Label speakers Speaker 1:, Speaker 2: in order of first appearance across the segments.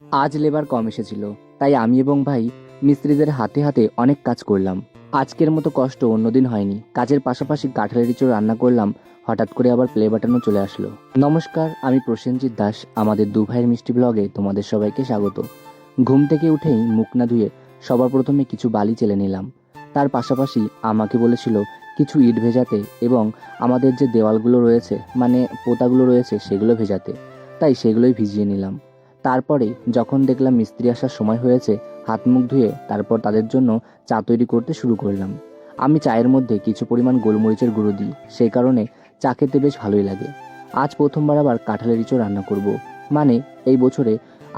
Speaker 1: আজ লেবার কম এসেছিল, তাই আমি এবং ভাই মিস্ত্রিদের হাতে হাতে অনেক কাজ করলাম। আজকের মতো কষ্ট অন্যদিন হয়নি। কাজের পাশাপাশি কাঁঠালের ইঁচড় রান্না করলাম। হঠাৎ করে আবার প্লে বাটনও চলে আসলো। নমস্কার, আমি প্রসেনজিৎ দাস। আমাদের দু ভাইয়ের মিষ্টি ব্লগে তোমাদের সবাইকে স্বাগত। ঘুম থেকে উঠেই মুখ না ধুয়ে সবার প্রথমে কিছু বালি চেলে নিলাম। তার পাশাপাশি আমাকে বলেছিল কিছু ইট ভেজাতে এবং আমাদের যে দেওয়ালগুলো রয়েছে মানে পোতাগুলো রয়েছে সেগুলো ভেজাতে, তাই সেগুলোই ভিজিয়ে নিলাম। তারপরে যখন দেখলাম মিস্ত্রি আসার সময় হয়েছে, হাত মুখ ধুয়ে তারপর তাদের জন্য চা তৈরি করতে শুরু করলাম। আমি চায়ের মধ্যে কিছু পরিমাণ গোলমরিচের গুঁড়ো দিই, সেই কারণে চা খেতে বেশ ভালোই লাগে। আজ প্রথমবার আবার কাঁঠালের ইঁচড় রান্না করব, মানে এই বছরে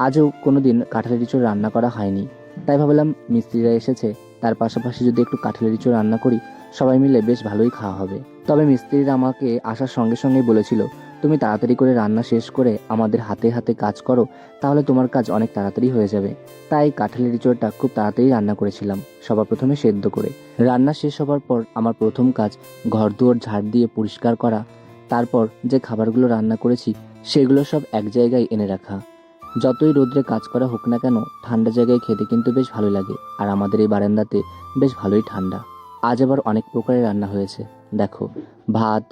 Speaker 1: আজও কোনো দিন কাঁঠালের ইঁচড় রান্না করা হয়নি। তাই ভাবলাম মিস্ত্রিরা এসেছে, তার পাশাপাশি যদি একটু কাঁঠালের ইঁচড় রান্না করি সবাই মিলে বেশ ভালোই খাওয়া হবে। তবে মিস্ত্রিরা আমাকে আসার সঙ্গে সঙ্গেই বলেছিল, তুমি তাড়াতাড়ি করে রান্না শেষ করে আমাদের হাতে হাতে কাজ করো, তাহলে তোমার কাজ অনেক তাড়াতাড়ি হয়ে যাবে। তাই কাঁঠালের ইঁচড়টা খুব তাড়াতাড়ি রান্না করেছিলাম, সবার প্রথমে সেদ্ধ করে। রান্না শেষ হবার পর আমার প্রথম কাজ ঘরদুয়ার ঝাড় দিয়ে পরিষ্কার করা। তারপর যে খাবারগুলো রান্না করেছি সেগুলো সব এক জায়গায় এনে রাখা। যতই রোদ্রে কাজ করা হোক না কেন, ঠান্ডা জায়গায় খেতে কিন্তু বেশ ভালো লাগে। আর আমাদের এই বারান্দাতে বেশ ভালোই ঠান্ডা। আজ আবার অনেক প্রকারের রান্না হয়েছে। দেখো, ভাত,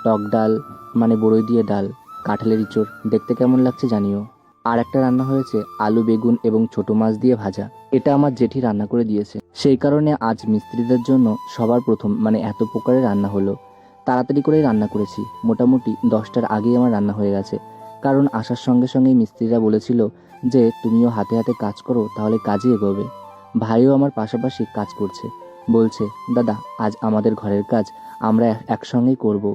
Speaker 1: টক ডাল মানে বড়ই দিয়ে ডাল, কাঁঠালের ইঁচড়, দেখতে কেমন লাগছে জানিও। আর একটা রান্না হয়েছে আলু বেগুন এবং ছোট মাছ দিয়ে ভাজা। এটা আমার জেঠি রান্না করে দিয়েছে, সেই কারণে আজ মিস্ত্রিদের জন্য সবার প্রথম মানে এত প্রকারের রান্না হলো। তাড়াতাড়ি করেই রান্না করেছি, মোটামুটি 10টার আগেই আমার রান্না হয়ে গেছে। কারণ আসার সঙ্গে সঙ্গেই মিস্ত্রিরা বলেছিল যে তুমিও হাতে হাতে কাজ করো, তাহলে কাজে এগোবে। ভাইও আমার পাশাপাশি কাজ করছে, বলছে দাদা আজ আমাদের ঘরের কাজ আমরা একসঙ্গেই করব,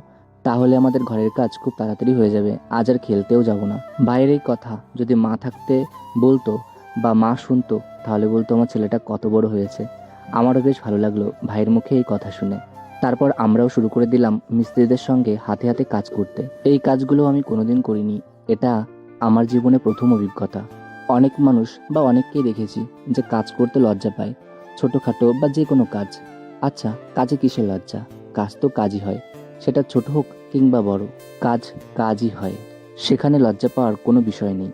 Speaker 1: তাহলে আমাদের ঘরের কাজ খুব তাড়াতাড়ি হয়ে যাবে, আজ আর খেলতেও যাব না। বাইরের কথা যদি মা থাকতে বলতো বা মা শুনতো, তাহলে বলতো আমার ছেলেটা কত বড় হয়েছে। আমারও বেশ ভালো লাগলো ভাইয়ের মুখে এই কথা শুনে। তারপর আমরাও শুরু করে দিলাম মিস্ত্রিদের সঙ্গে হাতে হাতে কাজ করতে। এই কাজগুলো আমি কোনোদিন করিনি, এটা আমার জীবনে প্রথম অভিজ্ঞতা। অনেক মানুষ বা অনেককেই দেখেছি যে কাজ করতে লজ্জা পায়, ছোটোখাটো বা যে কোনো কাজ। আচ্ছা, কাজে কিসের লজ্জা? কাজ তো কাজই হয়, সেটা ছোট হোক কিংবা বড়, কাজ কাজই হয়, সেখানে লজ্জা পাওয়ার কোনো বিষয় নেই।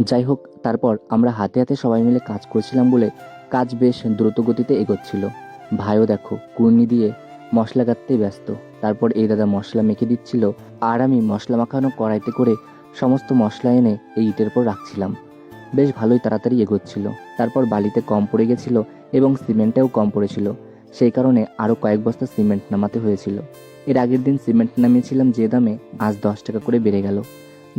Speaker 1: যাই হোক, তারপর আমরা হাতে হাতে সবাই মিলে কাজ করছিলাম বলে কাজ বেশ দ্রুত গতিতে এগোচ্ছিল। ভাইও দেখো কুর্নি দিয়ে মশলা কাটতে ব্যস্ত। তারপর এই দাদা মশলা মেখে দিচ্ছিল, আর আমি মশলা মাখানো কড়াইতে করে সমস্ত মশলা এনে এই ইটের পর রাখছিলাম। বেশ ভালোই তাড়াতাড়ি এগোচ্ছিল। তারপর বালিতে কম পড়ে গেছিল এবং সিমেন্টেও কম পড়েছিল, সেই কারণে আরও কয়েক বস্তা সিমেন্ট নামাতে হয়েছিল। এর আগের দিন সিমেন্ট নামিয়েছিলাম যে দামে, আজ 10 টাকা করে বেড়ে গেল।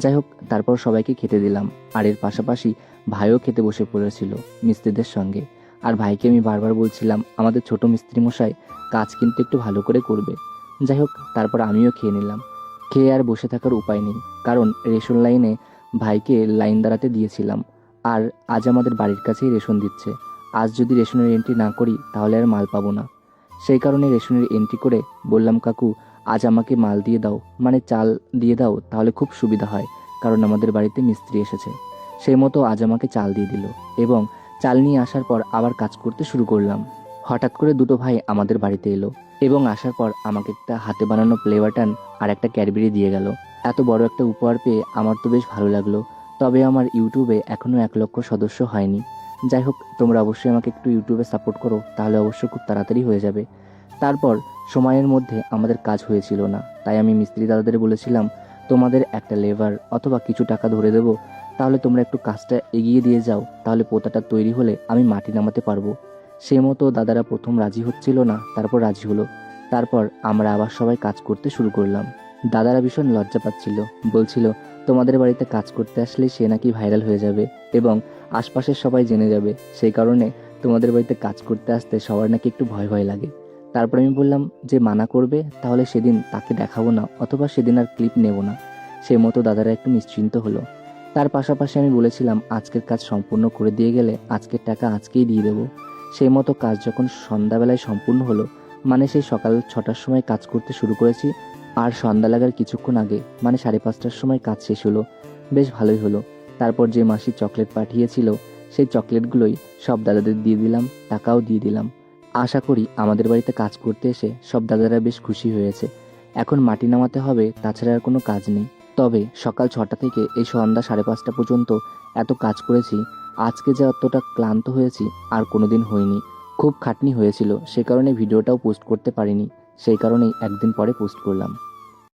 Speaker 1: যাই হোক, তারপর সবাইকে খেতে দিলাম। আর এর পাশাপাশি ভাইও খেতে বসে পড়েছিল মিস্ত্রিদের সঙ্গে। আর ভাইকে আমি বারবার বলছিলাম আমাদের ছোট মিস্ত্রি মশাই কাজ কিন্তু একটু ভালো করে করবে। যাই হোক, তারপর আমিও খেয়ে নিলাম। খেয়ে আর বসে থাকার উপায় নেই, কারণ রেশন লাইনে ভাইকে লাইন দাঁড়াতে দিয়েছিলাম। আর আজ আমাদের বাড়ির কাছেই রেশন দিচ্ছে। আজ যদি রেশনের এন্ট্রি না করি তাহলে আর মাল পাবো না। সেই কারণে রেশনের এন্ট্রি করে বললাম কাকু আজ আমাকে মাল দিয়ে দাও, মানে চাল দিয়ে দাও, তাহলে খুব সুবিধা হয়, কারণ আমাদের বাড়িতে মিস্ত্রি এসেছে। সেই মতো আজ আমাকে চাল দিয়ে দিল এবং চাল নিয়ে আসার পর আবার কাজ করতে শুরু করলাম। হঠাৎ করে দুটো ভাই আমাদের বাড়িতে এলো এবং আসার পর আমাকে একটা হাতে বানানো প্লে বাটন আর একটা ক্যাডবেরি দিয়ে গেল। এত বড় একটা উপহার পেয়ে আমার তো বেশ ভালো লাগলো। তবে আমার ইউটিউবে এখনও 1 লক্ষ সদস্য হয়নি। যাই হোক, তোমরা অবশ্যই আমাকে একটু ইউটিউবে সাপোর্ট করো, তাহলে অবশ্যই খুব তাড়াতাড়ি হয়ে যাবে। তারপর সময়ের মধ্যে আমাদের কাজ হয়েছিল না, তাই আমি মিস্ত্রি দাদাদের বলেছিলাম তোমাদের একটা লেবার অথবা কিছু টাকা ধরে দেবো, তাহলে তোমরা একটু কাজটা এগিয়ে দিয়ে যাও, তাহলে পোতাটা তৈরি হলে আমি মাটি নামাতে পারবো। সে মতো দাদারা প্রথম রাজি হচ্ছিল না, তারপর রাজি হলো। তারপর আমরা আবার সবাই কাজ করতে শুরু করলাম। দাদারা ভীষণ লজ্জা পাচ্ছিল, বলছিল তোমাদের বাড়িতে কাজ করতে আসলে সে নাকি ভাইরাল হয়ে যাবে এবং আশপাশের সবাই জেনে যাবে, সেই কারণে তোমাদের বাড়িতে কাজ করতে আসতে সবার নাকি একটু ভয় ভয় লাগে। তারপর আমি বললাম যে মানা করবে তাহলে সেদিন তাকে দেখাবো না, অথবা সেদিন আর ক্লিপ নেব না। সে মতো দাদারা একটু নিশ্চিন্ত হলো। তার পাশাপাশি আমি বলেছিলাম আজকের কাজ সম্পূর্ণ করে দিয়ে গেলে আজকের টাকা আজকেই দিয়ে দেবো। সেই মতো কাজ যখন সন্ধ্যাবেলায় সম্পূর্ণ হলো, মানে সেই সকাল 6টার সময় কাজ করতে শুরু করেছি, আর সন্ধ্যা লাগার কিছুক্ষণ আগে মানে 5:30টার সময় কাজ শেষ হলো। বেশ ভালোই হলো। তারপর যে মাসি চকলেট পাঠিয়েছিল সেই চকলেটগুলোই সব দাদাদের দিয়ে দিলাম, টাকাও দিয়ে দিলাম। আশা করি আমাদের বাড়িতে কাজ করতে এসে সব দাদারা বেশ খুশি হয়েছে। এখন মাটি নামাতে হবে, তাছাড়া আর কোনো কাজ নেই। তবে সকাল 6টা থেকে এই সন্ধ্যা 5:30 পর্যন্ত এত কাজ করেছি, আজকে যতটা ক্লান্ত হয়েছি আর কোনোদিন হইনি। খুব খাটনি হয়েছিল, সে কারণে ভিডিওটাও পোস্ট করতে পারিনি। সেই কারণেই একদিন পরে পোস্ট করলাম।